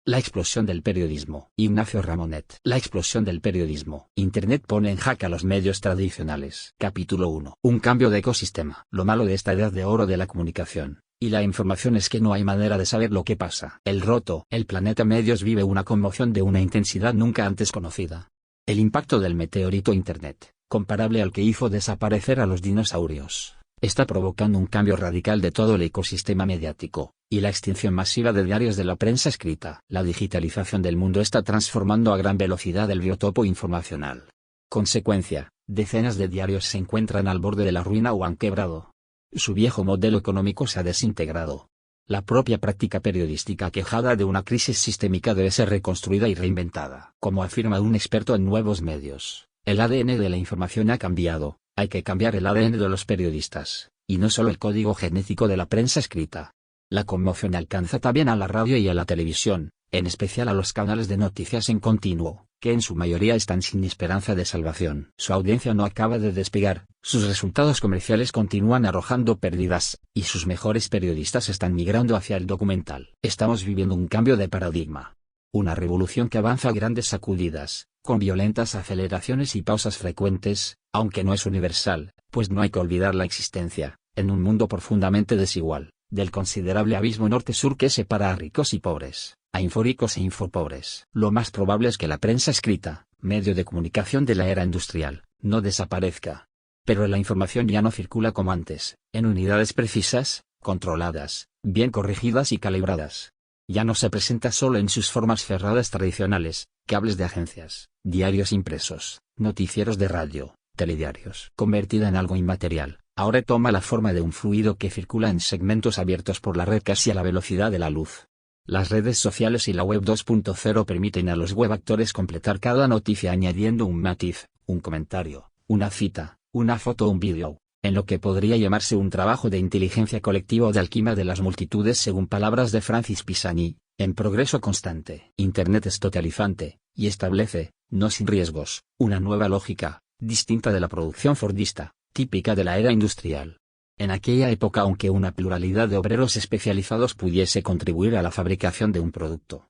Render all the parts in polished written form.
La explosión del periodismo. Ignacio Ramonet. La explosión del periodismo. Internet pone en jaque a los medios tradicionales. Capítulo 1. Un cambio de ecosistema. Lo malo de esta edad de oro de la comunicación y la información es que no hay manera de saber lo que pasa. El planeta medios vive una conmoción de una intensidad nunca antes conocida. El impacto del meteorito Internet, comparable al que hizo desaparecer a los dinosaurios, está provocando un cambio radical de todo el ecosistema mediático, y la extinción masiva de diarios de la prensa escrita. La digitalización del mundo está transformando a gran velocidad el biotopo informacional. Consecuencia, decenas de diarios se encuentran al borde de la ruina o han quebrado. Su viejo modelo económico se ha desintegrado. La propia práctica periodística aquejada de una crisis sistémica debe ser reconstruida y reinventada. Como afirma un experto en nuevos medios, el ADN de la información ha cambiado, hay que cambiar el ADN de los periodistas, y no solo el código genético de la prensa escrita. La conmoción alcanza también a la radio y a la televisión, en especial a los canales de noticias en continuo, que en su mayoría están sin esperanza de salvación. Su audiencia no acaba de despegar, sus resultados comerciales continúan arrojando pérdidas, y sus mejores periodistas están migrando hacia el documental. Estamos viviendo un cambio de paradigma. Una revolución que avanza a grandes sacudidas, con violentas aceleraciones y pausas frecuentes, aunque no es universal, pues no hay que olvidar la existencia, en un mundo profundamente desigual, del considerable abismo norte-sur que separa a ricos y pobres, a inforicos e infopobres. Lo más probable es que la prensa escrita, medio de comunicación de la era industrial, no desaparezca. Pero la información ya no circula como antes, en unidades precisas, controladas, bien corregidas y calibradas. Ya no se presenta solo en sus formas cerradas tradicionales, cables de agencias, diarios impresos, noticieros de radio, telediarios. Convertida en algo inmaterial, ahora toma la forma de un fluido que circula en segmentos abiertos por la red casi a la velocidad de la luz. Las redes sociales y la web 2.0 permiten a los webactores completar cada noticia añadiendo un matiz, un comentario, una cita, una foto o un vídeo, en lo que podría llamarse un trabajo de inteligencia colectiva o de alquimia de las multitudes según palabras de Francis Pisani, en progreso constante. Internet es totalizante, y establece, no sin riesgos, una nueva lógica, distinta de la producción fordista, típica de la era industrial. En aquella época, aunque una pluralidad de obreros especializados pudiese contribuir a la fabricación de un producto,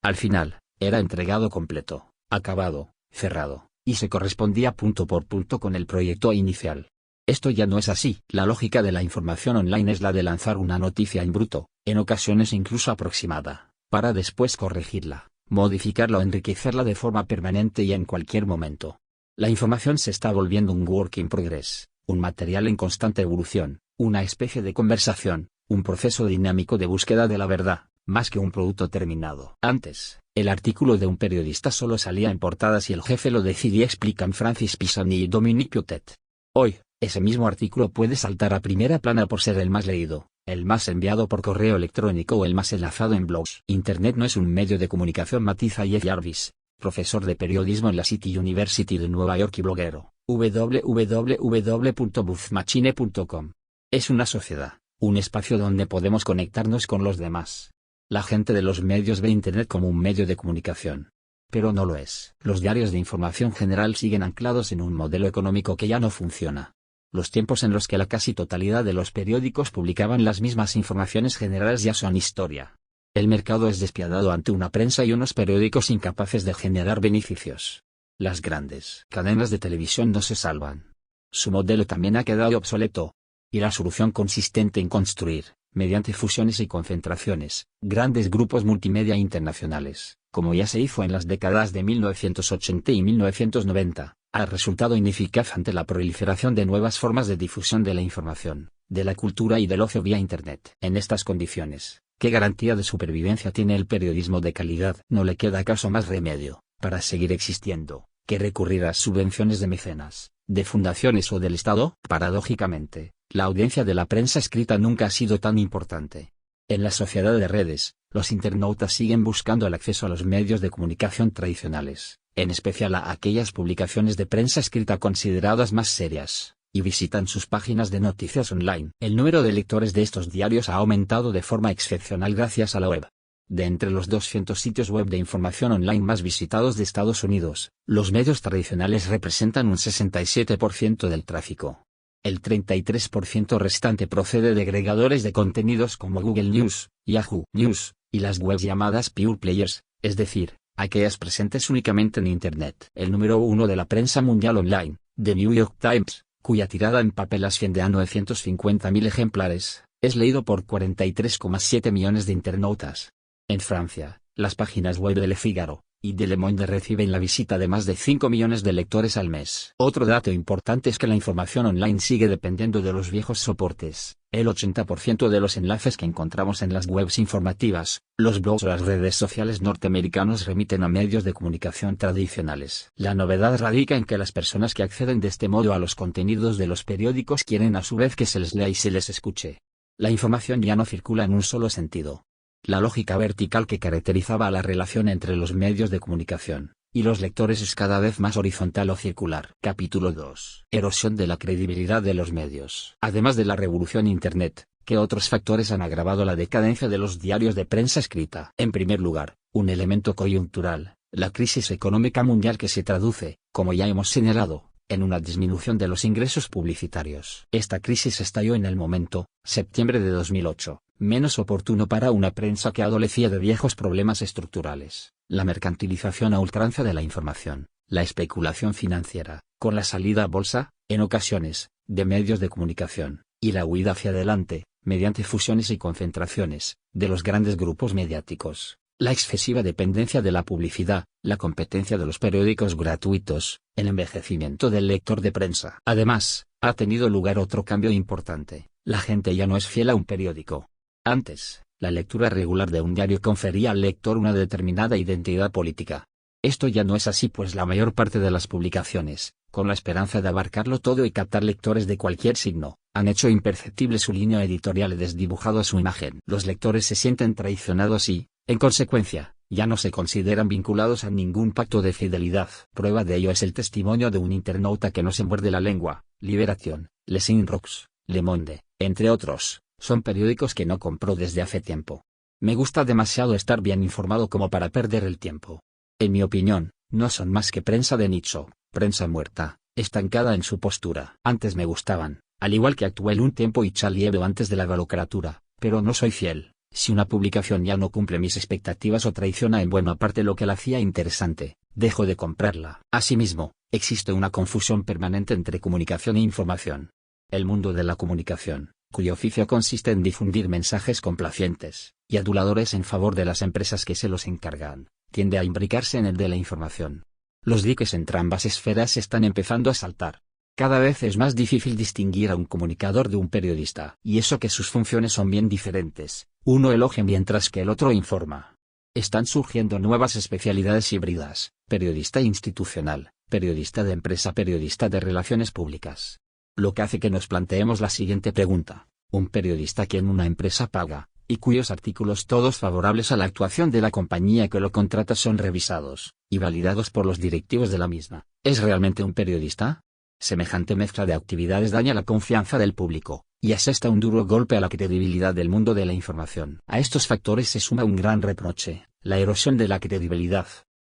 al final, era entregado completo, acabado, cerrado, y se correspondía punto por punto con el proyecto inicial. Esto ya no es así. La lógica de la información online es la de lanzar una noticia en bruto, en ocasiones incluso aproximada, para después corregirla, modificarla o enriquecerla de forma permanente y en cualquier momento. La información se está volviendo un work in progress, un material en constante evolución, una especie de conversación, un proceso dinámico de búsqueda de la verdad, más que un producto terminado. Antes, el artículo de un periodista solo salía en portadas y el jefe lo decidía, explican Francis Pisani y Dominique Piotet. Hoy, ese mismo artículo puede saltar a primera plana por ser el más leído, el más enviado por correo electrónico o el más enlazado en blogs. Internet no es un medio de comunicación, matiza Jeff Jarvis, profesor de periodismo en la City University de Nueva York y bloguero, www.buzzmachine.com. Es una sociedad, un espacio donde podemos conectarnos con los demás. La gente de los medios ve Internet como un medio de comunicación. Pero no lo es. Los diarios de información general siguen anclados en un modelo económico que ya no funciona. Los tiempos en los que la casi totalidad de los periódicos publicaban las mismas informaciones generales ya son historia. El mercado es despiadado ante una prensa y unos periódicos incapaces de generar beneficios. Las grandes cadenas de televisión no se salvan. Su modelo también ha quedado obsoleto. Y la solución consistente en construir, mediante fusiones y concentraciones, grandes grupos multimedia internacionales, como ya se hizo en las décadas de 1980 y 1990, ha resultado ineficaz ante la proliferación de nuevas formas de difusión de la información, de la cultura y del ocio vía Internet. En estas condiciones, ¿qué garantía de supervivencia tiene el periodismo de calidad? No le queda acaso más remedio, para seguir existiendo, que recurrir a subvenciones de mecenas, de fundaciones o del Estado. Paradójicamente, la audiencia de la prensa escrita nunca ha sido tan importante. En la sociedad de redes, los internautas siguen buscando el acceso a los medios de comunicación tradicionales, en especial a aquellas publicaciones de prensa escrita consideradas más serias, y visitan sus páginas de noticias online. El número de lectores de estos diarios ha aumentado de forma excepcional gracias a la web. De entre los 200 sitios web de información online más visitados de Estados Unidos, los medios tradicionales representan un 67% del tráfico. El 33% restante procede de agregadores de contenidos como Google News, Yahoo News, y las webs llamadas pure players, es decir, aquellas presentes únicamente en Internet. El número uno de la prensa mundial online, The New York Times, cuya tirada en papel asciende a 950.000 ejemplares, es leído por 43,7 millones de internautas. En Francia, las páginas web de Le Figaro y de Le Monde reciben la visita de más de 5 millones de lectores al mes. Otro dato importante es que la información online sigue dependiendo de los viejos soportes. El 80% de los enlaces que encontramos en las webs informativas, los blogs o las redes sociales norteamericanos remiten a medios de comunicación tradicionales. La novedad radica en que las personas que acceden de este modo a los contenidos de los periódicos quieren a su vez que se les lea y se les escuche. La información ya no circula en un solo sentido. La lógica vertical que caracterizaba a la relación entre los medios de comunicación y los lectores es cada vez más horizontal o circular. Capítulo 2. Erosión de la credibilidad de los medios. Además de la revolución Internet, ¿qué otros factores han agravado la decadencia de los diarios de prensa escrita? En primer lugar, un elemento coyuntural, la crisis económica mundial que se traduce, como ya hemos señalado, en una disminución de los ingresos publicitarios. Esta crisis estalló en el momento, septiembre de 2008, menos oportuno para una prensa que adolecía de viejos problemas estructurales, la mercantilización a ultranza de la información, la especulación financiera, con la salida a bolsa, en ocasiones, de medios de comunicación, y la huida hacia adelante, mediante fusiones y concentraciones, de los grandes grupos mediáticos. La excesiva dependencia de la publicidad, la competencia de los periódicos gratuitos, el envejecimiento del lector de prensa. Además, ha tenido lugar otro cambio importante. La gente ya no es fiel a un periódico. Antes, la lectura regular de un diario confería al lector una determinada identidad política. Esto ya no es así, pues la mayor parte de las publicaciones, con la esperanza de abarcarlo todo y captar lectores de cualquier signo, han hecho imperceptible su línea editorial y desdibujado su imagen. Los lectores se sienten traicionados y, en consecuencia, ya no se consideran vinculados a ningún pacto de fidelidad. Prueba de ello es el testimonio de un internauta que no se muerde la lengua. Libération, Les Inrocks, Le Monde, entre otros, son periódicos que no compró desde hace tiempo. Me gusta demasiado estar bien informado como para perder el tiempo. En mi opinión, no son más que prensa de nicho, prensa muerta, estancada en su postura. Antes me gustaban, al igual que Actuel un tiempo y Charlie Hebdo antes de la balocratura, pero no soy fiel. Si una publicación ya no cumple mis expectativas o traiciona en buena parte lo que la hacía interesante, dejo de comprarla. Asimismo, existe una confusión permanente entre comunicación e información. El mundo de la comunicación, cuyo oficio consiste en difundir mensajes complacientes y aduladores en favor de las empresas que se los encargan, tiende a imbricarse en el de la información. Los diques entre ambas esferas están empezando a saltar. Cada vez es más difícil distinguir a un comunicador de un periodista. Y eso que sus funciones son bien diferentes, uno elogia mientras que el otro informa. Están surgiendo nuevas especialidades híbridas, periodista institucional, periodista de empresa, periodista de relaciones públicas. Lo que hace que nos planteemos la siguiente pregunta: ¿un periodista que en una empresa paga, y cuyos artículos todos favorables a la actuación de la compañía que lo contrata son revisados y validados por los directivos de la misma, es realmente un periodista? Semejante mezcla de actividades daña la confianza del público, y asesta un duro golpe a la credibilidad del mundo de la información. A estos factores se suma un gran reproche, la erosión de la credibilidad.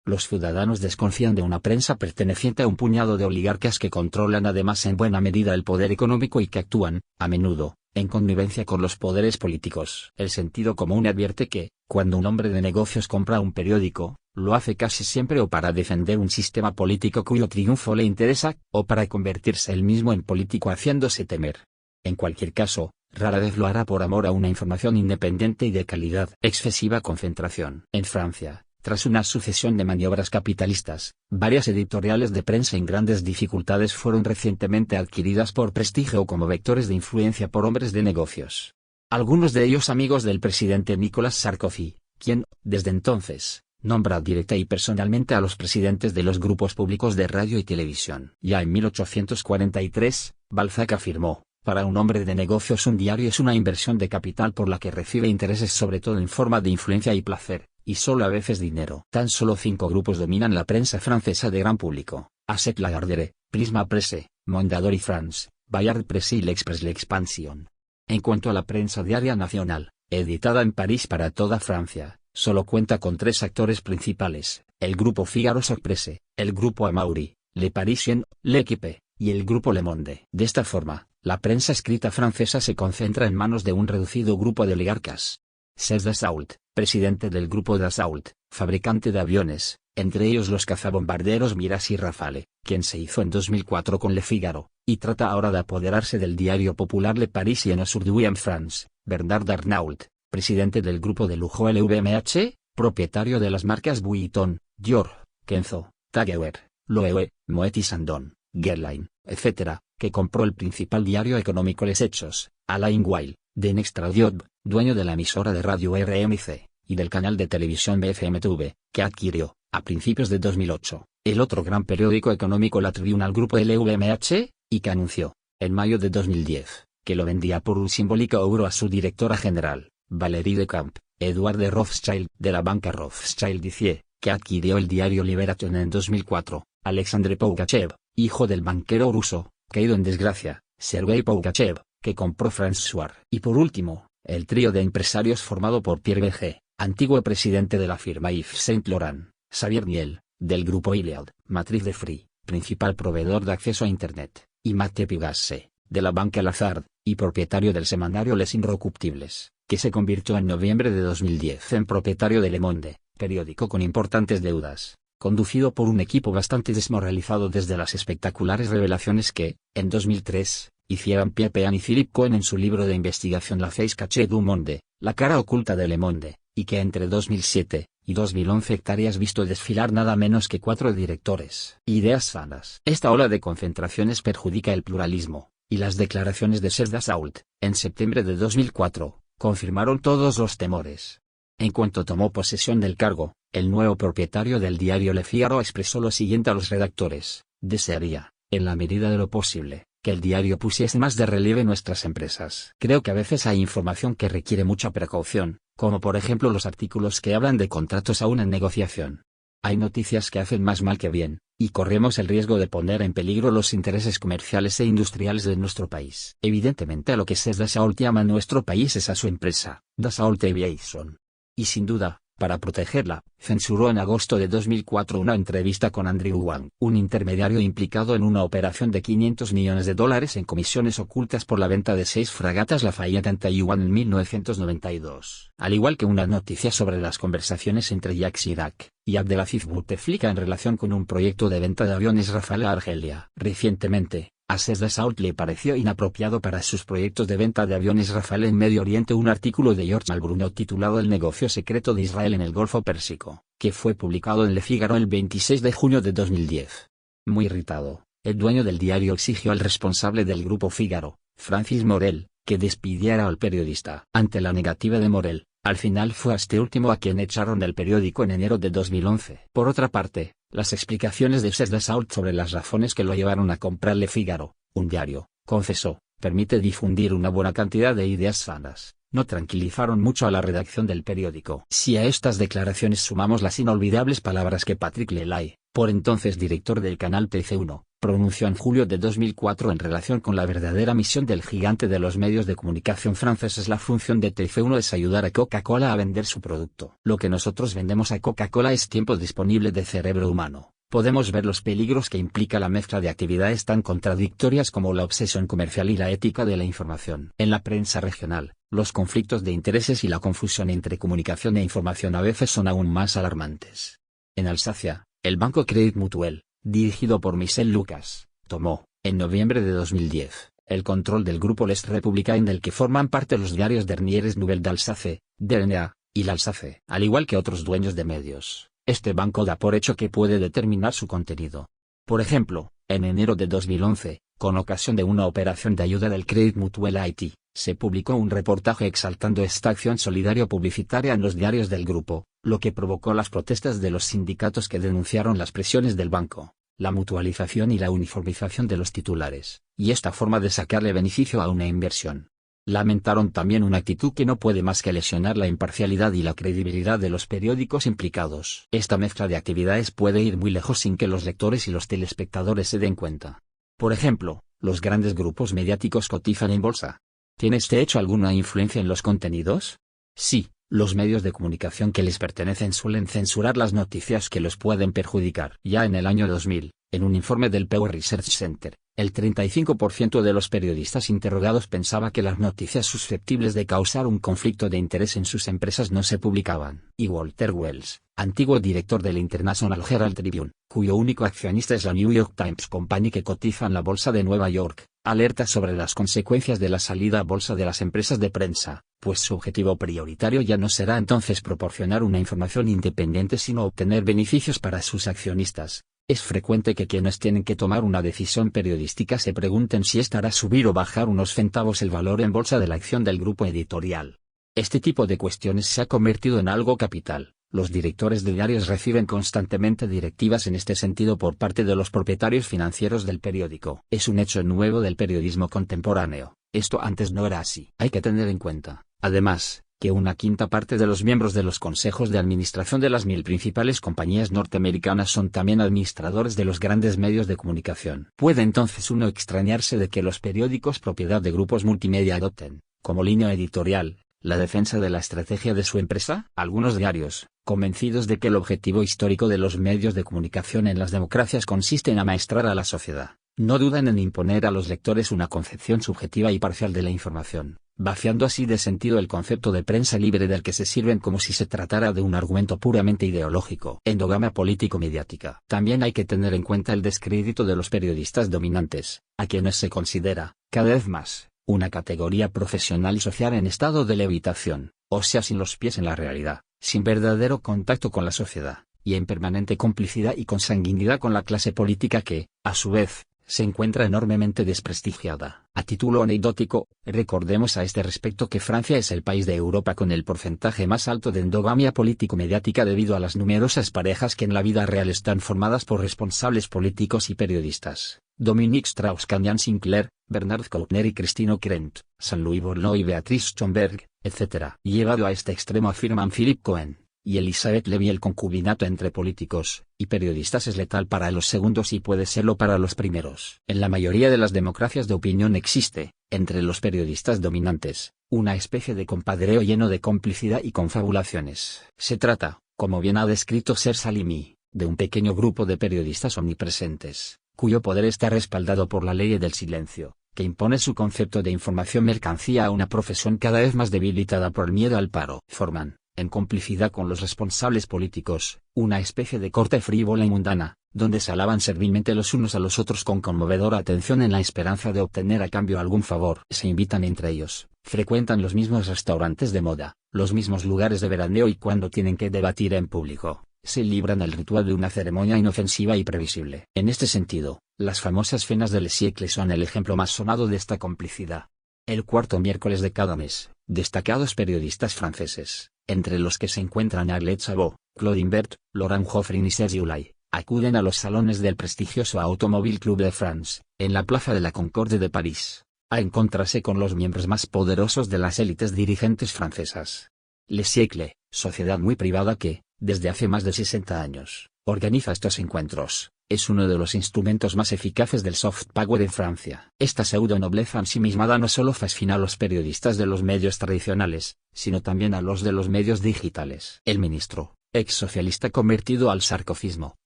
Los ciudadanos desconfían de una prensa perteneciente a un puñado de oligarcas que controlan además en buena medida el poder económico y que actúan, a menudo, en connivencia con los poderes políticos. El sentido común advierte que, cuando un hombre de negocios compra un periódico, lo hace casi siempre o para defender un sistema político cuyo triunfo le interesa, o para convertirse él mismo en político haciéndose temer. En cualquier caso, rara vez lo hará por amor a una información independiente y de calidad. Excesiva concentración. En Francia, tras una sucesión de maniobras capitalistas, varias editoriales de prensa en grandes dificultades fueron recientemente adquiridas por prestigio o como vectores de influencia por hombres de negocios. Algunos de ellos amigos del presidente Nicolas Sarkozy, quien, desde entonces, nombra directa y personalmente a los presidentes de los grupos públicos de radio y televisión. Ya en 1843, Balzac afirmó: para un hombre de negocios un diario es una inversión de capital por la que recibe intereses sobre todo en forma de influencia y placer, y solo a veces dinero. Tan solo 5 grupos dominan la prensa francesa de gran público: Hachette Lagardère, Prisma Presse, Mondadori y France, Bayard Presse y L'Express L'Expansion. En cuanto a la prensa diaria nacional, editada en París para toda Francia, solo cuenta con 3 actores principales: el grupo Figaro Presse, el grupo Amaury, Le Parisien, L'Équipe, y el grupo Le Monde. De esta forma, la prensa escrita francesa se concentra en manos de un reducido grupo de oligarcas. C'est Dassault, presidente del grupo Dassault, fabricante de aviones, entre ellos los cazabombarderos Mirage y Rafale, quien se hizo en 2004 con Le Figaro, y trata ahora de apoderarse del diario popular Le Parisien aujourd'hui en France. Bernard Arnault, presidente del grupo de lujo LVMH, propietario de las marcas Vuitton, Dior, Kenzo, Tag Heuer, Loewe, Moet y Chandon, Guerlain, etc., que compró el principal diario económico Les Hechos, Alain Weil, de Nextradio, dueño de la emisora de radio RMC, y del canal de televisión BFM TV, que adquirió, a principios de 2008, el otro gran periódico económico La Tribune al grupo LVMH, y que anunció, en mayo de 2010, que lo vendía por un simbólico euro a su directora general, Valérie Decamp. Edouard de Rothschild, de la banca Rothschild Cie, que adquirió el diario Liberation en 2004, Alexandre Pougachev, hijo del banquero ruso, caído en desgracia, Sergei Pougachev, que compró François. Y por último, el trío de empresarios formado por Pierre Berger, antiguo presidente de la firma Yves Saint Laurent, Xavier Niel, del grupo Iliad, matriz de Free, principal proveedor de acceso a Internet, y Mathieu Pigasse, de la banca Lazard, y propietario del semanario Les Inrecuptibles, que se convirtió en noviembre de 2010 en propietario de Le Monde, periódico con importantes deudas, conducido por un equipo bastante desmoralizado desde las espectaculares revelaciones que, en 2003, hicieron Pierre Pean y Philippe Cohen en su libro de investigación La face cachée du monde, la cara oculta de Le Monde, y que entre 2007 y 2011 hectáreas visto desfilar nada menos que 4 directores. Ideas vanas. Esta ola de concentraciones perjudica el pluralismo, y las declaraciones de Serge Dassault, en septiembre de 2004, confirmaron todos los temores. En cuanto tomó posesión del cargo, el nuevo propietario del diario Le Figaro expresó lo siguiente a los redactores: desearía, en la medida de lo posible, que el diario pusiese más de relieve nuestras empresas. Creo que a veces hay información que requiere mucha precaución, como por ejemplo los artículos que hablan de contratos aún en negociación. Hay noticias que hacen más mal que bien, y corremos el riesgo de poner en peligro los intereses comerciales e industriales de nuestro país. Evidentemente a lo que Serge Dassault llama nuestro país es a su empresa, Dassault Aviation. Y sin duda, para protegerla, censuró en agosto de 2004 una entrevista con Andrew Wang, un intermediario implicado en una operación de $500 millones en comisiones ocultas por la venta de 6 fragatas Lafayette en Taiwán en 1992. Al igual que una noticia sobre las conversaciones entre Jacques Chirac y Abdelaziz Bouteflika en relación con un proyecto de venta de aviones Rafale a Argelia. Recientemente, a Serge Dassault le pareció inapropiado para sus proyectos de venta de aviones Rafale en Medio Oriente un artículo de George Malbruno titulado El negocio secreto de Israel en el Golfo Pérsico, que fue publicado en Le Figaro el 26 de junio de 2010. Muy irritado, el dueño del diario exigió al responsable del grupo Figaro, Francis Morel, que despidiera al periodista. Ante la negativa de Morel, al final fue a este último a quien echaron del periódico en enero de 2011. Por otra parte, las explicaciones de Serge Dassault sobre las razones que lo llevaron a comprar Le Figaro, un diario, confesó, permite difundir una buena cantidad de ideas sanas, no tranquilizaron mucho a la redacción del periódico. Si a estas declaraciones sumamos las inolvidables palabras que Patrick Lelay, por entonces director del canal TC1, pronunció en julio de 2004 en relación con la verdadera misión del gigante de los medios de comunicación franceses. La función de TF1 es ayudar a Coca-Cola a vender su producto. Lo que nosotros vendemos a Coca-Cola es tiempo disponible de cerebro humano. Podemos ver los peligros que implica la mezcla de actividades tan contradictorias como la obsesión comercial y la ética de la información. En la prensa regional, los conflictos de intereses y la confusión entre comunicación e información a veces son aún más alarmantes. En Alsacia, el banco Crédit Mutuel, dirigido por Michel Lucas, tomó, en noviembre de 2010, el control del grupo Les Républicains del que forman parte los diarios Dernières Nouvelles d'Alsace, DNA, y l'Alsace. Al igual que otros dueños de medios, este banco da por hecho que puede determinar su contenido. Por ejemplo, en enero de 2011, con ocasión de una operación de ayuda del Crédit Mutuel a Haití, se publicó un reportaje exaltando esta acción solidaria publicitaria en los diarios del grupo, lo que provocó las protestas de los sindicatos que denunciaron las presiones del banco, la mutualización y la uniformización de los titulares, y esta forma de sacarle beneficio a una inversión. Lamentaron también una actitud que no puede más que lesionar la imparcialidad y la credibilidad de los periódicos implicados. Esta mezcla de actividades puede ir muy lejos sin que los lectores y los telespectadores se den cuenta. Por ejemplo, los grandes grupos mediáticos cotizan en bolsa. ¿Tiene este hecho alguna influencia en los contenidos? Sí, los medios de comunicación que les pertenecen suelen censurar las noticias que los pueden perjudicar. Ya en el año 2000, en un informe del Pew Research Center, El 35% de los periodistas interrogados pensaba que las noticias susceptibles de causar un conflicto de interés en sus empresas no se publicaban. Y Walter Wells, antiguo director del International Herald Tribune, cuyo único accionista es la New York Times Company que cotiza en la Bolsa de Nueva York, alerta sobre las consecuencias de la salida a bolsa de las empresas de prensa, pues su objetivo prioritario ya no será entonces proporcionar una información independiente sino obtener beneficios para sus accionistas. Es frecuente que quienes tienen que tomar una decisión periodística se pregunten si estará subir o bajar unos centavos el valor en bolsa de la acción del grupo editorial. Este tipo de cuestiones se ha convertido en algo capital. Los directores de diarios reciben constantemente directivas en este sentido por parte de los propietarios financieros del periódico. Es un hecho nuevo del periodismo contemporáneo. Esto antes no era así. Hay que tener en cuenta, además, que una quinta parte de los miembros de los consejos de administración de las 1000 principales compañías norteamericanas son también administradores de los grandes medios de comunicación. Puede entonces uno extrañarse de que los periódicos propiedad de grupos multimedia adopten, como línea editorial, la defensa de la estrategia de su empresa. Algunos diarios, convencidos de que el objetivo histórico de los medios de comunicación en las democracias consiste en amaestrar a la sociedad, no dudan en imponer a los lectores una concepción subjetiva y parcial de la información, vaciando así de sentido el concepto de prensa libre del que se sirven como si se tratara de un argumento puramente ideológico. Endogamia político-mediática. También hay que tener en cuenta el descrédito de los periodistas dominantes, a quienes se considera, cada vez más, una categoría profesional y social en estado de levitación, o sea sin los pies en la realidad, sin verdadero contacto con la sociedad, y en permanente complicidad y consanguinidad con la clase política que, a su vez, se encuentra enormemente desprestigiada. A título anecdótico, recordemos a este respecto que Francia es el país de Europa con el porcentaje más alto de endogamia político-mediática debido a las numerosas parejas que en la vida real están formadas por responsables políticos y periodistas. Dominique Strauss-Kahn, Sinclair, Bernard Kouchner y Christine Krent, Jean-Louis Borloo y Beatrice Schomburg, etc. Llevado a este extremo afirman Philip Cohen y Elizabeth Levy, el concubinato entre políticos y periodistas es letal para los segundos y puede serlo para los primeros. En la mayoría de las democracias de opinión existe, entre los periodistas dominantes, una especie de compadreo lleno de complicidad y confabulaciones. Se trata, como bien ha descrito Ser Salimi, de un pequeño grupo de periodistas omnipresentes, cuyo poder está respaldado por la ley del silencio, que impone su concepto de información mercancía a una profesión cada vez más debilitada por el miedo al paro. Forman, en complicidad con los responsables políticos, una especie de corte frívola y mundana, donde se alaban servilmente los unos a los otros con conmovedora atención en la esperanza de obtener a cambio algún favor. Se invitan entre ellos, frecuentan los mismos restaurantes de moda, los mismos lugares de veraneo y cuando tienen que debatir en público, se libran el ritual de una ceremonia inofensiva y previsible. En este sentido, las famosas cenas del siècle son el ejemplo más sonado de esta complicidad. El cuarto miércoles de cada mes, destacados periodistas franceses, entre los que se encuentran Arlette Sabot, Claude Imbert, Laurent Joffrin y Serge Ulay, acuden a los salones del prestigioso Automobile Club de France, en la Plaza de la Concorde de París, a encontrarse con los miembros más poderosos de las élites dirigentes francesas. Le Siècle, sociedad muy privada que, desde hace más de 60 años, organiza estos encuentros, es uno de los instrumentos más eficaces del soft power en Francia. Esta pseudo-nobleza ensimismada no solo fascina a los periodistas de los medios tradicionales, sino también a los de los medios digitales. El ministro, ex socialista convertido al sarcofismo,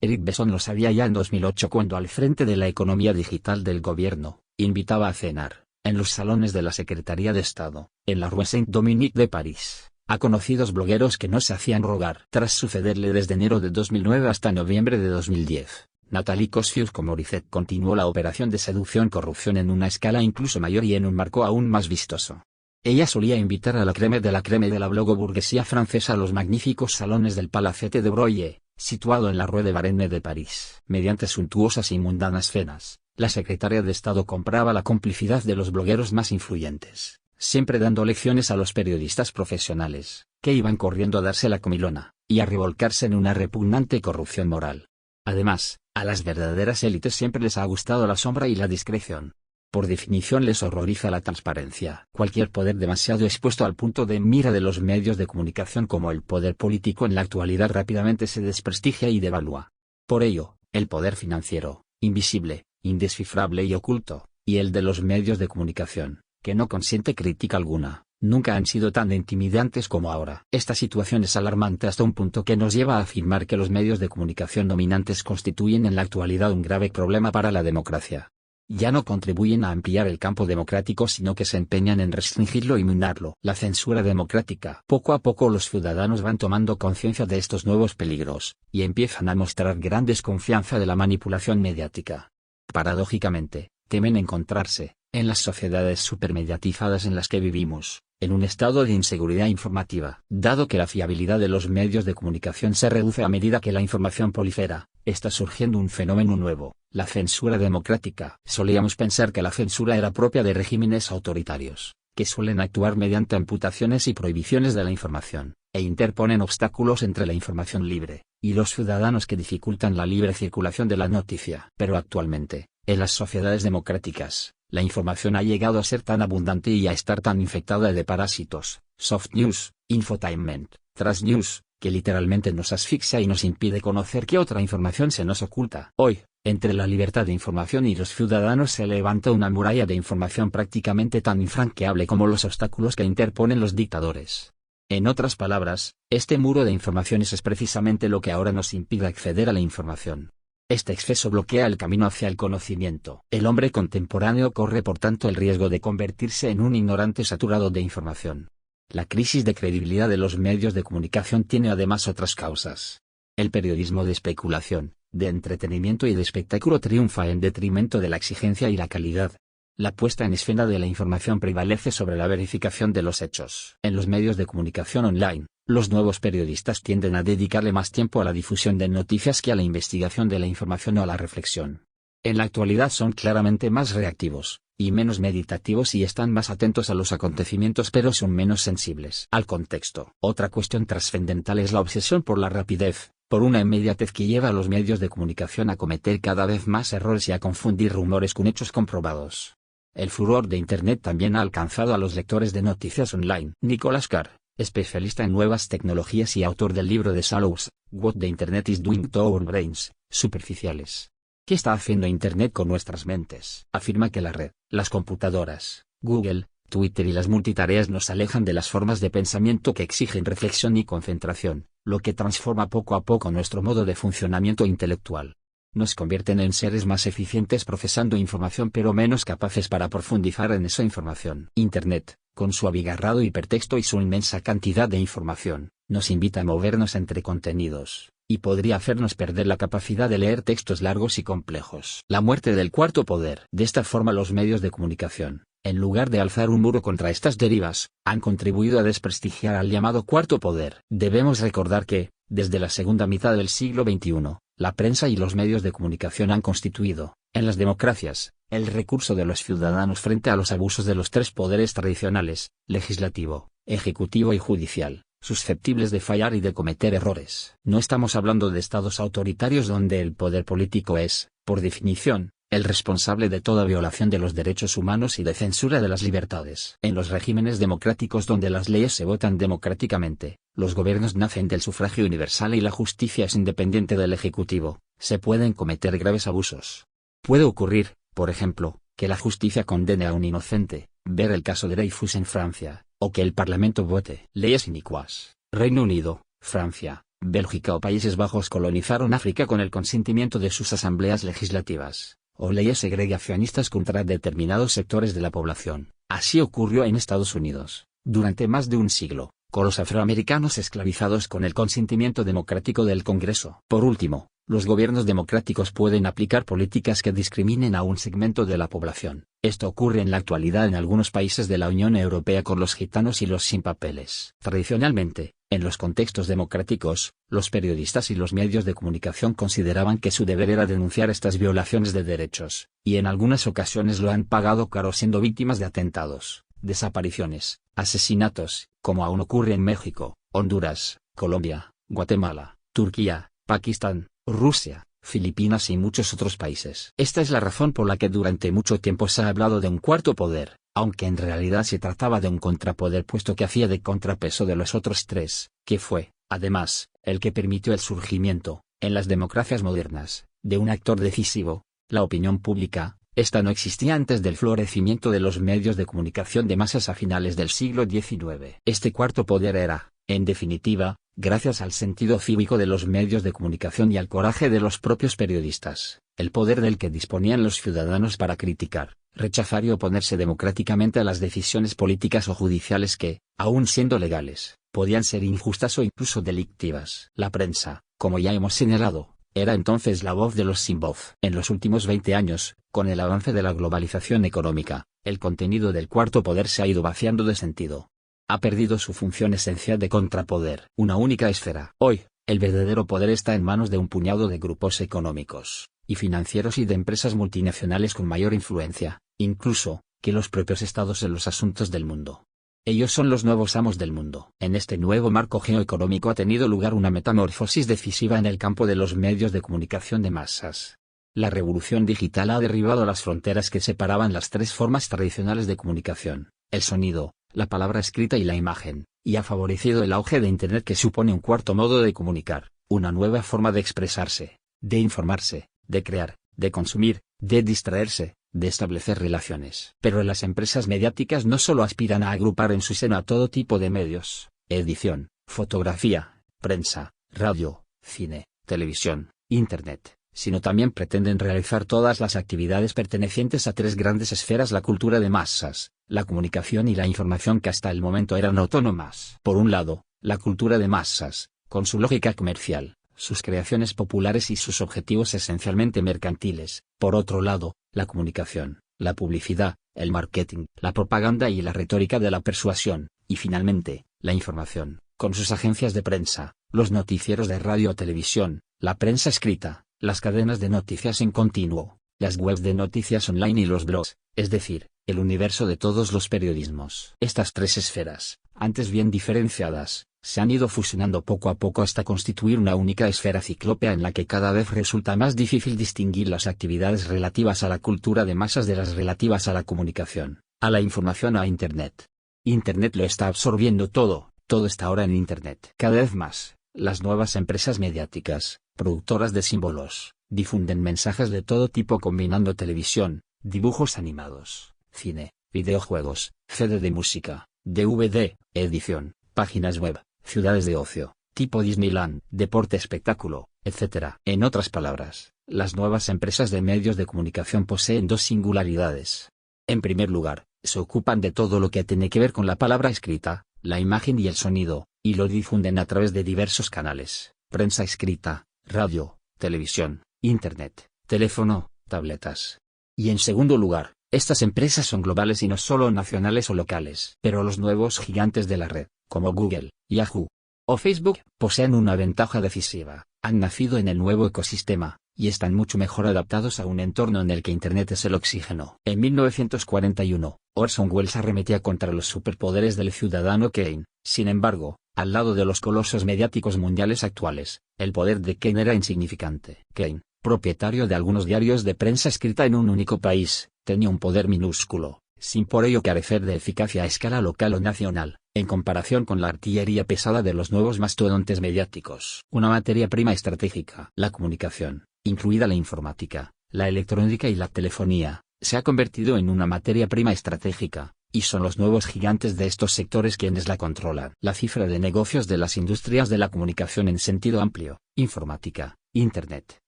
Eric Besson lo sabía ya en 2008 cuando al frente de la economía digital del gobierno, invitaba a cenar, en los salones de la Secretaría de Estado, en la Rue Saint-Dominique de París, a conocidos blogueros que no se hacían rogar. Tras sucederle desde enero de 2009 hasta noviembre de 2010, Nathalie Kosciusko-Morizet continuó la operación de seducción-corrupción en una escala incluso mayor y en un marco aún más vistoso. Ella solía invitar a la creme de la blogoburguesía francesa a los magníficos salones del Palacete de Broglie, situado en la Rue de Varenne de París. Mediante suntuosas y mundanas cenas, la secretaria de Estado compraba la complicidad de los blogueros más influyentes, siempre dando lecciones a los periodistas profesionales, que iban corriendo a darse la comilona, y a revolcarse en una repugnante corrupción moral. Además, a las verdaderas élites siempre les ha gustado la sombra y la discreción. Por definición les horroriza la transparencia. Cualquier poder demasiado expuesto al punto de mira de los medios de comunicación como el poder político en la actualidad rápidamente se desprestigia y devalúa. Por ello, el poder financiero, invisible, indescifrable y oculto, y el de los medios de comunicación, que no consiente crítica alguna, nunca han sido tan intimidantes como ahora. Esta situación es alarmante hasta un punto que nos lleva a afirmar que los medios de comunicación dominantes constituyen en la actualidad un grave problema para la democracia. ya no contribuyen a ampliar el campo democrático sino que se empeñan en restringirlo y minarlo. La censura democrática. Poco a poco los ciudadanos van tomando conciencia de estos nuevos peligros, y empiezan a mostrar gran desconfianza de la manipulación mediática. Paradójicamente, temen encontrarse, en las sociedades supermediatizadas en las que vivimos, en un estado de inseguridad informativa. Dado que la fiabilidad de los medios de comunicación se reduce a medida que la información prolifera, está surgiendo un fenómeno nuevo, la censura democrática. Solíamos pensar que la censura era propia de regímenes autoritarios, que suelen actuar mediante amputaciones y prohibiciones de la información, e interponen obstáculos entre la información libre, y los ciudadanos que dificultan la libre circulación de la noticia. Pero actualmente, en las sociedades democráticas, la información ha llegado a ser tan abundante y a estar tan infectada de parásitos, soft news, infotainment, trash news, que literalmente nos asfixia y nos impide conocer qué otra información se nos oculta. Hoy, entre la libertad de información y los ciudadanos se levanta una muralla de información prácticamente tan infranqueable como los obstáculos que interponen los dictadores. En otras palabras, este muro de informaciones es precisamente lo que ahora nos impide acceder a la información. Este exceso bloquea el camino hacia el conocimiento. El hombre contemporáneo corre por tanto el riesgo de convertirse en un ignorante saturado de información. La crisis de credibilidad de los medios de comunicación tiene además otras causas. El periodismo de especulación, de entretenimiento y de espectáculo triunfa en detrimento de la exigencia y la calidad. La puesta en escena de la información prevalece sobre la verificación de los hechos. En los medios de comunicación online, los nuevos periodistas tienden a dedicarle más tiempo a la difusión de noticias que a la investigación de la información o a la reflexión. En la actualidad son claramente más reactivos, y menos meditativos y están más atentos a los acontecimientos pero son menos sensibles al contexto. Otra cuestión trascendental es la obsesión por la rapidez, por una inmediatez que lleva a los medios de comunicación a cometer cada vez más errores y a confundir rumores con hechos comprobados. El furor de Internet también ha alcanzado a los lectores de noticias online. Nicholas Carr, especialista en nuevas tecnologías y autor del libro de Sallows, What the Internet is Doing to Our Brains, superficiales. ¿Qué está haciendo Internet con nuestras mentes? Afirma que la red, las computadoras, Google, Twitter y las multitareas nos alejan de las formas de pensamiento que exigen reflexión y concentración, lo que transforma poco a poco nuestro modo de funcionamiento intelectual. Nos convierten en seres más eficientes procesando información pero menos capaces para profundizar en esa información. Internet, con su abigarrado hipertexto y su inmensa cantidad de información, nos invita a movernos entre contenidos, y podría hacernos perder la capacidad de leer textos largos y complejos. La muerte del cuarto poder. De esta forma los medios de comunicación, en lugar de alzar un muro contra estas derivas, han contribuido a desprestigiar al llamado cuarto poder. Debemos recordar que, desde la segunda mitad del siglo XXI, la prensa y los medios de comunicación han constituido, en las democracias, el recurso de los ciudadanos frente a los abusos de los tres poderes tradicionales, legislativo, ejecutivo y judicial, susceptibles de fallar y de cometer errores. No estamos hablando de estados autoritarios donde el poder político es, por definición, el responsable de toda violación de los derechos humanos y de censura de las libertades. En los regímenes democráticos donde las leyes se votan democráticamente, los gobiernos nacen del sufragio universal y la justicia es independiente del ejecutivo, se pueden cometer graves abusos. Puede ocurrir, por ejemplo, que la justicia condene a un inocente, ver el caso de Dreyfus en Francia, o que el Parlamento vote leyes inicuas. Reino Unido, Francia, Bélgica o Países Bajos colonizaron África con el consentimiento de sus asambleas legislativas, o leyes segregacionistas contra determinados sectores de la población. Así ocurrió en Estados Unidos, durante más de un siglo, con los afroamericanos esclavizados con el consentimiento democrático del Congreso. Por último, los gobiernos democráticos pueden aplicar políticas que discriminen a un segmento de la población. Esto ocurre en la actualidad en algunos países de la Unión Europea con los gitanos y los sin papeles. Tradicionalmente, en los contextos democráticos, los periodistas y los medios de comunicación consideraban que su deber era denunciar estas violaciones de derechos, y en algunas ocasiones lo han pagado caro siendo víctimas de atentados, desapariciones, asesinatos, como aún ocurre en México, Honduras, Colombia, Guatemala, Turquía, Pakistán, Rusia, Filipinas y muchos otros países. Esta es la razón por la que durante mucho tiempo se ha hablado de un cuarto poder, aunque en realidad se trataba de un contrapoder puesto que hacía de contrapeso de los otros tres, que fue, además, el que permitió el surgimiento, en las democracias modernas, de un actor decisivo, la opinión pública. Esta no existía antes del florecimiento de los medios de comunicación de masas a finales del siglo XIX. Este cuarto poder era, en definitiva, Gracias al sentido cívico de los medios de comunicación y al coraje de los propios periodistas, el poder del que disponían los ciudadanos para criticar, rechazar y oponerse democráticamente a las decisiones políticas o judiciales que, aun siendo legales, podían ser injustas o incluso delictivas. La prensa, como ya hemos señalado, era entonces la voz de los sin voz. En los últimos 20 años, con el avance de la globalización económica, el contenido del cuarto poder se ha ido vaciando de sentido. Ha perdido su función esencial de contrapoder, una única esfera. Hoy, el verdadero poder está en manos de un puñado de grupos económicos y financieros y de empresas multinacionales con mayor influencia, incluso, que los propios estados en los asuntos del mundo. Ellos son los nuevos amos del mundo. En este nuevo marco geoeconómico ha tenido lugar una metamorfosis decisiva en el campo de los medios de comunicación de masas. La revolución digital ha derribado las fronteras que separaban las tres formas tradicionales de comunicación: el sonido, la palabra escrita y la imagen, y ha favorecido el auge de Internet, que supone un cuarto modo de comunicar, una nueva forma de expresarse, de informarse, de crear, de consumir, de distraerse, de establecer relaciones. Pero las empresas mediáticas no solo aspiran a agrupar en su seno a todo tipo de medios: edición, fotografía, prensa, radio, cine, televisión, Internet, sino también pretenden realizar todas las actividades pertenecientes a tres grandes esferas: la cultura de masas, la comunicación y la información, que hasta el momento eran autónomas. Por un lado, la cultura de masas, con su lógica comercial, sus creaciones populares y sus objetivos esencialmente mercantiles. Por otro lado, la comunicación, la publicidad, el marketing, la propaganda y la retórica de la persuasión, y finalmente, la información, con sus agencias de prensa, los noticieros de radio o televisión, la prensa escrita, las cadenas de noticias en continuo, las webs de noticias online y los blogs, es decir, el universo de todos los periodismos. Estas tres esferas, antes bien diferenciadas, se han ido fusionando poco a poco hasta constituir una única esfera ciclópea en la que cada vez resulta más difícil distinguir las actividades relativas a la cultura de masas de las relativas a la comunicación, a la información o a Internet. Internet lo está absorbiendo todo, todo está ahora en Internet. Cada vez más, las nuevas empresas mediáticas, productoras de símbolos, difunden mensajes de todo tipo combinando televisión, dibujos animados, cine, videojuegos, CD de música, DVD, edición, páginas web, ciudades de ocio, tipo Disneyland, deporte, espectáculo, etc. En otras palabras, las nuevas empresas de medios de comunicación poseen dos singularidades. En primer lugar, se ocupan de todo lo que tiene que ver con la palabra escrita, la imagen y el sonido, y lo difunden a través de diversos canales: prensa escrita, radio, televisión, Internet, teléfono, tabletas. Y en segundo lugar, estas empresas son globales y no solo nacionales o locales. Pero los nuevos gigantes de la red, como Google, Yahoo o Facebook, poseen una ventaja decisiva: han nacido en el nuevo ecosistema, y están mucho mejor adaptados a un entorno en el que Internet es el oxígeno. En 1941, Orson Welles arremetía contra los superpoderes del ciudadano Kane. Sin embargo, al lado de los colosos mediáticos mundiales actuales, el poder de Kane era insignificante. Kane, propietario de algunos diarios de prensa escrita en un único país, tenía un poder minúsculo, sin por ello carecer de eficacia a escala local o nacional, en comparación con la artillería pesada de los nuevos mastodontes mediáticos. Una materia prima estratégica, la comunicación, incluida la informática, la electrónica y la telefonía, se ha convertido en una materia prima estratégica, y son los nuevos gigantes de estos sectores quienes la controlan. La cifra de negocios de las industrias de la comunicación en sentido amplio: informática, Internet,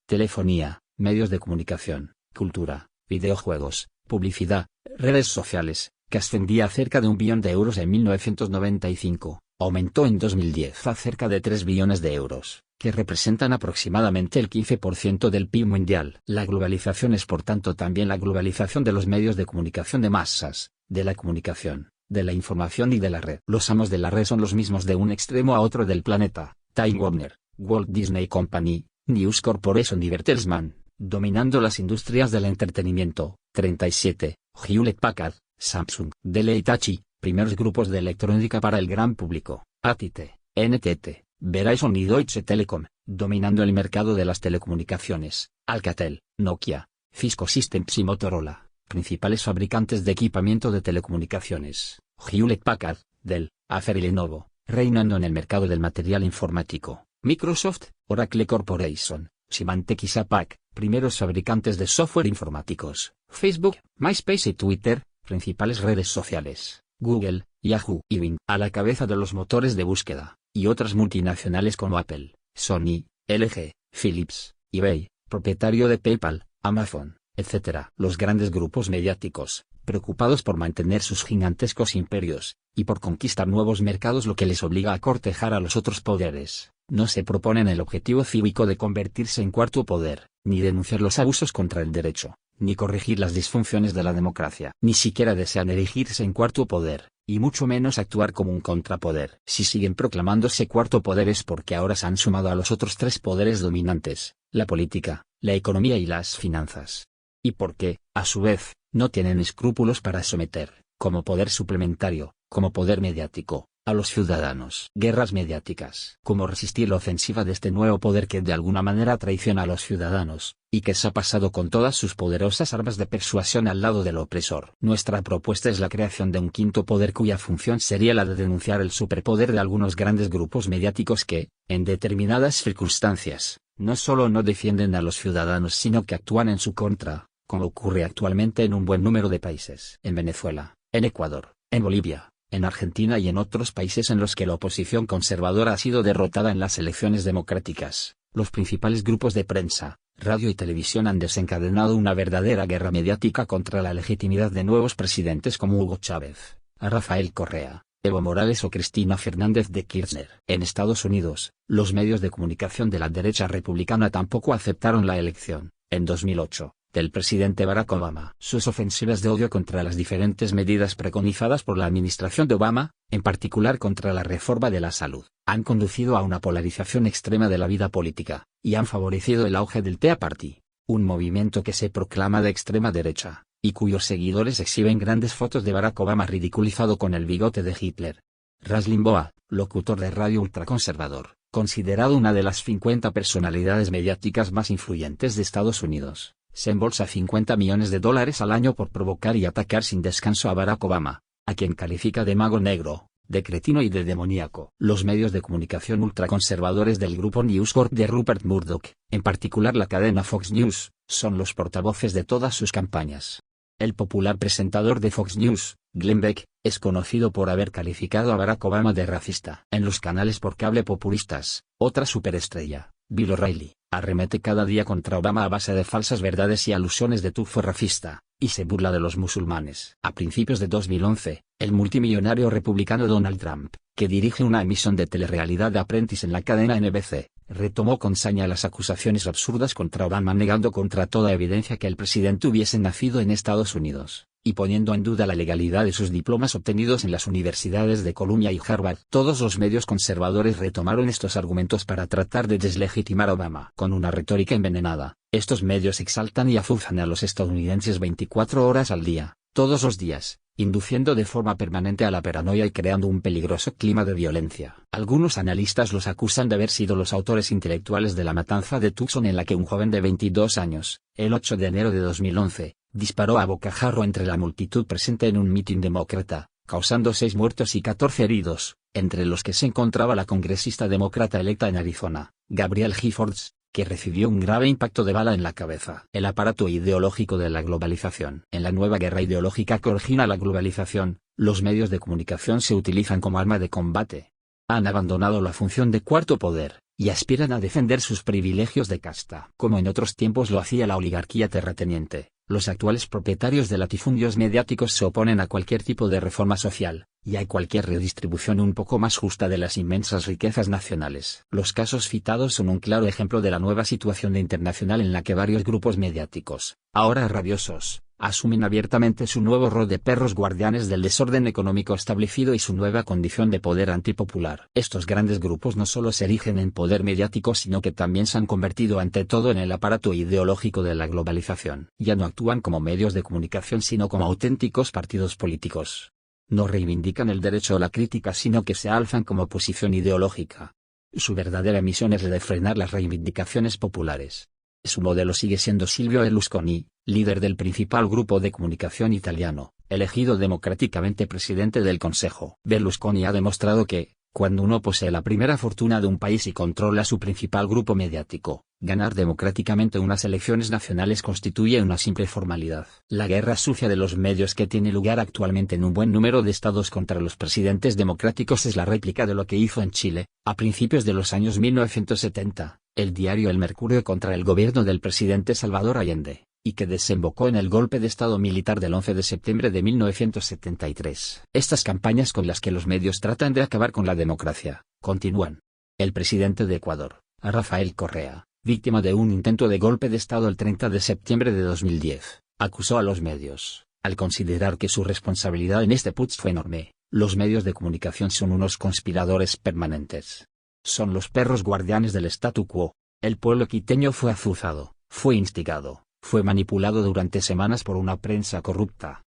telefonía, medios de comunicación, cultura, videojuegos, publicidad, redes sociales, que ascendía a cerca de 1 billón de euros en 1995, aumentó en 2010 a cerca de 3 billones de euros, que representan aproximadamente el 15% del PIB mundial. La globalización es por tanto también la globalización de los medios de comunicación de masas, de la comunicación, de la información y de la red. Los amos de la red son los mismos de un extremo a otro del planeta: Time Warner, Walt Disney Company, News Corporation y Bertelsmann, dominando las industrias del entretenimiento: 37, Hewlett Packard, Samsung, Dell e Hitachi, primeros grupos de electrónica para el gran público: AT&T, NTT, Verizon y Deutsche Telekom, dominando el mercado de las telecomunicaciones: Alcatel, Nokia, Cisco Systems y Motorola, principales fabricantes de equipamiento de telecomunicaciones: Hewlett Packard, Dell, Acer y Lenovo, reinando en el mercado del material informático: Microsoft, Oracle Corporation, Symantec y SAP, primeros fabricantes de software informáticos: Facebook, MySpace y Twitter, principales redes sociales: Google, Yahoo y Bing. A la cabeza de los motores de búsqueda, y otras multinacionales como Apple, Sony, LG, Philips, eBay, propietario de PayPal, Amazon, etc. Los grandes grupos mediáticos, preocupados por mantener sus gigantescos imperios, y por conquistar nuevos mercados, lo que les obliga a cortejar a los otros poderes, no se proponen el objetivo cívico de convertirse en cuarto poder, ni denunciar los abusos contra el derecho, ni corregir las disfunciones de la democracia. Ni siquiera desean erigirse en cuarto poder, y mucho menos actuar como un contrapoder. Si siguen proclamándose cuarto poder es porque ahora se han sumado a los otros tres poderes dominantes, la política, la economía y las finanzas. Y porque, a su vez, no tienen escrúpulos para someter, como poder suplementario, como poder mediático, a los ciudadanos. Guerras mediáticas. Cómo resistir la ofensiva de este nuevo poder que de alguna manera traiciona a los ciudadanos, y que se ha pasado con todas sus poderosas armas de persuasión al lado del opresor. Nuestra propuesta es la creación de un quinto poder cuya función sería la de denunciar el superpoder de algunos grandes grupos mediáticos que, en determinadas circunstancias, no solo no defienden a los ciudadanos sino que actúan en su contra, como ocurre actualmente en un buen número de países. En Venezuela, en Ecuador, en Bolivia, en Argentina y en otros países en los que la oposición conservadora ha sido derrotada en las elecciones democráticas, los principales grupos de prensa, radio y televisión han desencadenado una verdadera guerra mediática contra la legitimidad de nuevos presidentes como Hugo Chávez, a Rafael Correa, Evo Morales o Cristina Fernández de Kirchner. En Estados Unidos, los medios de comunicación de la derecha republicana tampoco aceptaron la elección, en 2008, del presidente Barack Obama. Sus ofensivas de odio contra las diferentes medidas preconizadas por la administración de Obama, en particular contra la reforma de la salud, han conducido a una polarización extrema de la vida política, y han favorecido el auge del Tea Party, un movimiento que se proclama de extrema derecha, y cuyos seguidores exhiben grandes fotos de Barack Obama ridiculizado con el bigote de Hitler. Rush Limbaugh, locutor de radio ultraconservador, considerado una de las 50 personalidades mediáticas más influyentes de Estados Unidos, se embolsa $50 millones al año por provocar y atacar sin descanso a Barack Obama, a quien califica de mago negro, de cretino y de demoníaco. Los medios de comunicación ultraconservadores del grupo News Corp de Rupert Murdoch, en particular la cadena Fox News, son los portavoces de todas sus campañas. El popular presentador de Fox News, Glenn Beck, es conocido por haber calificado a Barack Obama de racista. En los canales por cable populistas, otra superestrella, Bill O'Reilly, arremete cada día contra Obama a base de falsas verdades y alusiones de tufo racista, y se burla de los musulmanes. A principios de 2011, el multimillonario republicano Donald Trump, que dirige una emisión de telerrealidad de Apprentice en la cadena NBC, retomó con saña las acusaciones absurdas contra Obama, negando contra toda evidencia que el presidente hubiese nacido en Estados Unidos, y poniendo en duda la legalidad de sus diplomas obtenidos en las universidades de Columbia y Harvard. Todos los medios conservadores retomaron estos argumentos para tratar de deslegitimar a Obama. Con una retórica envenenada, estos medios exaltan y azuzan a los estadounidenses 24 horas al día, todos los días, induciendo de forma permanente a la paranoia y creando un peligroso clima de violencia. Algunos analistas los acusan de haber sido los autores intelectuales de la matanza de Tucson, en la que un joven de 22 años, el 8 de enero de 2011, disparó a bocajarro entre la multitud presente en un mitin demócrata, causando 6 muertos y 14 heridos, entre los que se encontraba la congresista demócrata electa en Arizona, Gabrielle Giffords, que recibió un grave impacto de bala en la cabeza. El aparato ideológico de la globalización. En la nueva guerra ideológica que origina la globalización, los medios de comunicación se utilizan como arma de combate. Han abandonado la función de cuarto poder, y aspiran a defender sus privilegios de casta. Como en otros tiempos lo hacía la oligarquía terrateniente, los actuales propietarios de latifundios mediáticos se oponen a cualquier tipo de reforma social, y a cualquier redistribución un poco más justa de las inmensas riquezas nacionales. Los casos citados son un claro ejemplo de la nueva situación internacional en la que varios grupos mediáticos, ahora rabiosos, asumen abiertamente su nuevo rol de perros guardianes del desorden económico establecido y su nueva condición de poder antipopular. Estos grandes grupos no solo se erigen en poder mediático, sino que también se han convertido ante todo en el aparato ideológico de la globalización. Ya no actúan como medios de comunicación sino como auténticos partidos políticos. No reivindican el derecho a la crítica sino que se alzan como oposición ideológica. Su verdadera misión es la de frenar las reivindicaciones populares. Su modelo sigue siendo Silvio Berlusconi, líder del principal grupo de comunicación italiano, elegido democráticamente presidente del Consejo. Berlusconi ha demostrado que, Cuando uno posee la primera fortuna de un país y controla su principal grupo mediático, ganar democráticamente unas elecciones nacionales constituye una simple formalidad. La guerra sucia de los medios que tiene lugar actualmente en un buen número de estados contra los presidentes democráticos es la réplica de lo que hizo en Chile, a principios de los años 1970, el diario El Mercurio contra el gobierno del presidente Salvador Allende, y que desembocó en el golpe de Estado militar del 11 de septiembre de 1973. Estas campañas con las que los medios tratan de acabar con la democracia, continúan. El presidente de Ecuador, Rafael Correa, víctima de un intento de golpe de Estado el 30 de septiembre de 2010, acusó a los medios, al considerar que su responsabilidad en este putsch fue enorme. Los medios de comunicación son unos conspiradores permanentes. Son los perros guardianes del statu quo. El pueblo quiteño fue azuzado, fue instigado, fue manipulado durante semanas por una prensa corrupta.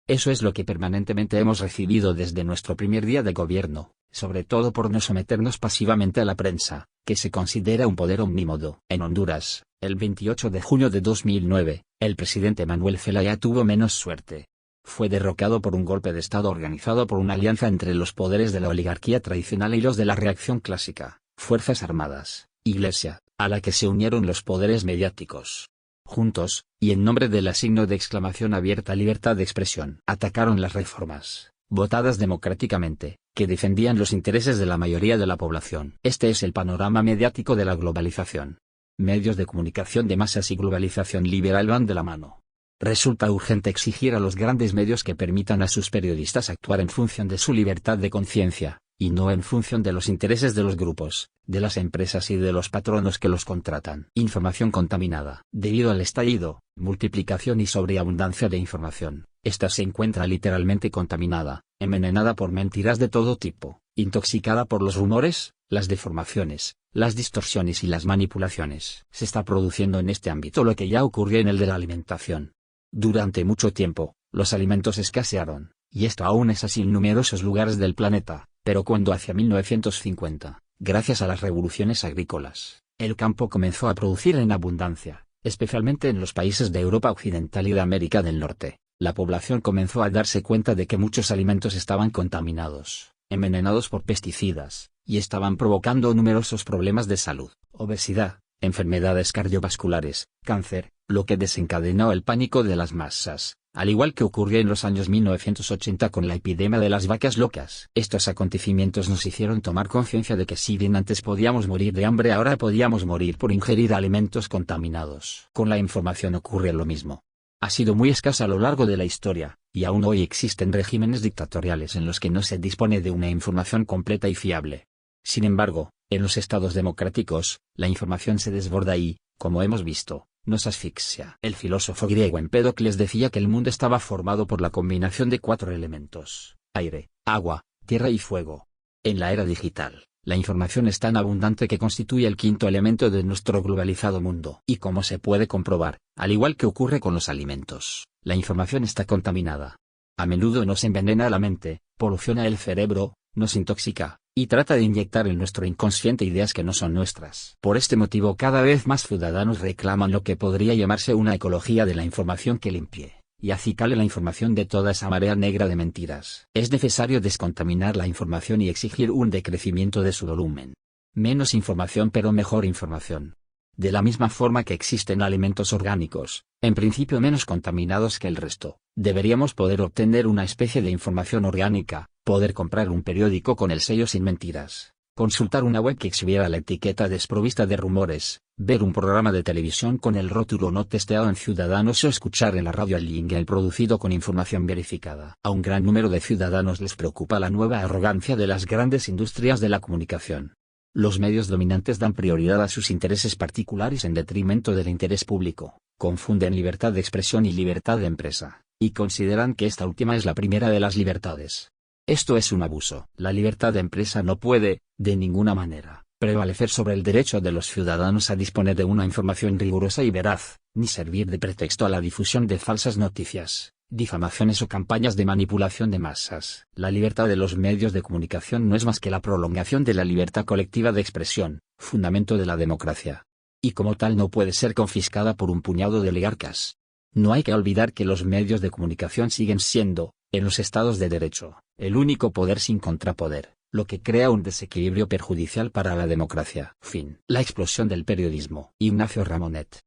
Eso es lo que permanentemente hemos recibido desde nuestro primer día de gobierno, sobre todo por no someternos pasivamente a la prensa, que se considera un poder omnímodo. En Honduras, el 28 de junio de 2009, el presidente Manuel Zelaya tuvo menos suerte. Fue derrocado por un golpe de Estado organizado por una alianza entre los poderes de la oligarquía tradicional y los de la reacción clásica, Fuerzas Armadas, Iglesia, a la que se unieron los poderes mediáticos. Juntos, y en nombre de la signo de exclamación abierta libertad de expresión, atacaron las reformas, votadas democráticamente, que defendían los intereses de la mayoría de la población. Este es el panorama mediático de la globalización. Medios de comunicación de masas y globalización liberal van de la mano. Resulta urgente exigir a los grandes medios que permitan a sus periodistas actuar en función de su libertad de conciencia, y no en función de los intereses de los grupos, de las empresas y de los patronos que los contratan. Información contaminada. Debido al estallido, multiplicación y sobreabundancia de información, esta se encuentra literalmente contaminada, envenenada por mentiras de todo tipo, intoxicada por los rumores, las deformaciones, las distorsiones y las manipulaciones. Se está produciendo en este ámbito lo que ya ocurrió en el de la alimentación. Durante mucho tiempo, los alimentos escasearon, y esto aún es así en numerosos lugares del planeta, pero cuando hacia 1950, gracias a las revoluciones agrícolas, el campo comenzó a producir en abundancia, especialmente en los países de Europa Occidental y de América del Norte, la población comenzó a darse cuenta de que muchos alimentos estaban contaminados, envenenados por pesticidas, y estaban provocando numerosos problemas de salud, obesidad, enfermedades cardiovasculares, cáncer, lo que desencadenó el pánico de las masas, al igual que ocurrió en los años 1980 con la epidemia de las vacas locas. Estos acontecimientos nos hicieron tomar conciencia de que si bien antes podíamos morir de hambre, ahora podíamos morir por ingerir alimentos contaminados. Con la información ocurre lo mismo. Ha sido muy escasa a lo largo de la historia, y aún hoy existen regímenes dictatoriales en los que no se dispone de una información completa y fiable. Sin embargo, en los estados democráticos, la información se desborda y, como hemos visto, nos asfixia. El filósofo griego Empédocles decía que el mundo estaba formado por la combinación de 4 elementos: aire, agua, tierra y fuego. En la era digital, la información es tan abundante que constituye el 5.º elemento de nuestro globalizado mundo. Y como se puede comprobar, al igual que ocurre con los alimentos, la información está contaminada. A menudo nos envenena la mente, poluciona el cerebro, nos intoxica, y trata de inyectar en nuestro inconsciente ideas que no son nuestras. Por este motivo cada vez más ciudadanos reclaman lo que podría llamarse una ecología de la información que limpie y acicale la información de toda esa marea negra de mentiras. Es necesario descontaminar la información y exigir un decrecimiento de su volumen. Menos información pero mejor información. De la misma forma que existen alimentos orgánicos, en principio menos contaminados que el resto, deberíamos poder obtener una especie de información orgánica, poder comprar un periódico con el sello sin mentiras, consultar una web que exhibiera la etiqueta desprovista de rumores, ver un programa de televisión con el rótulo no testeado en Ciudadanos o escuchar en la radio el jingle producido con información verificada. A un gran número de ciudadanos les preocupa la nueva arrogancia de las grandes industrias de la comunicación. Los medios dominantes dan prioridad a sus intereses particulares en detrimento del interés público, confunden libertad de expresión y libertad de empresa, y consideran que esta última es la primera de las libertades. Esto es un abuso. La libertad de empresa no puede, de ninguna manera, prevalecer sobre el derecho de los ciudadanos a disponer de una información rigurosa y veraz, ni servir de pretexto a la difusión de falsas noticias, difamaciones o campañas de manipulación de masas. La libertad de los medios de comunicación no es más que la prolongación de la libertad colectiva de expresión, fundamento de la democracia. Y como tal no puede ser confiscada por un puñado de oligarcas. No hay que olvidar que los medios de comunicación siguen siendo, en los estados de derecho, el único poder sin contrapoder. lo que crea un desequilibrio perjudicial para la democracia. Fin. La explosión del periodismo. Ignacio Ramonet.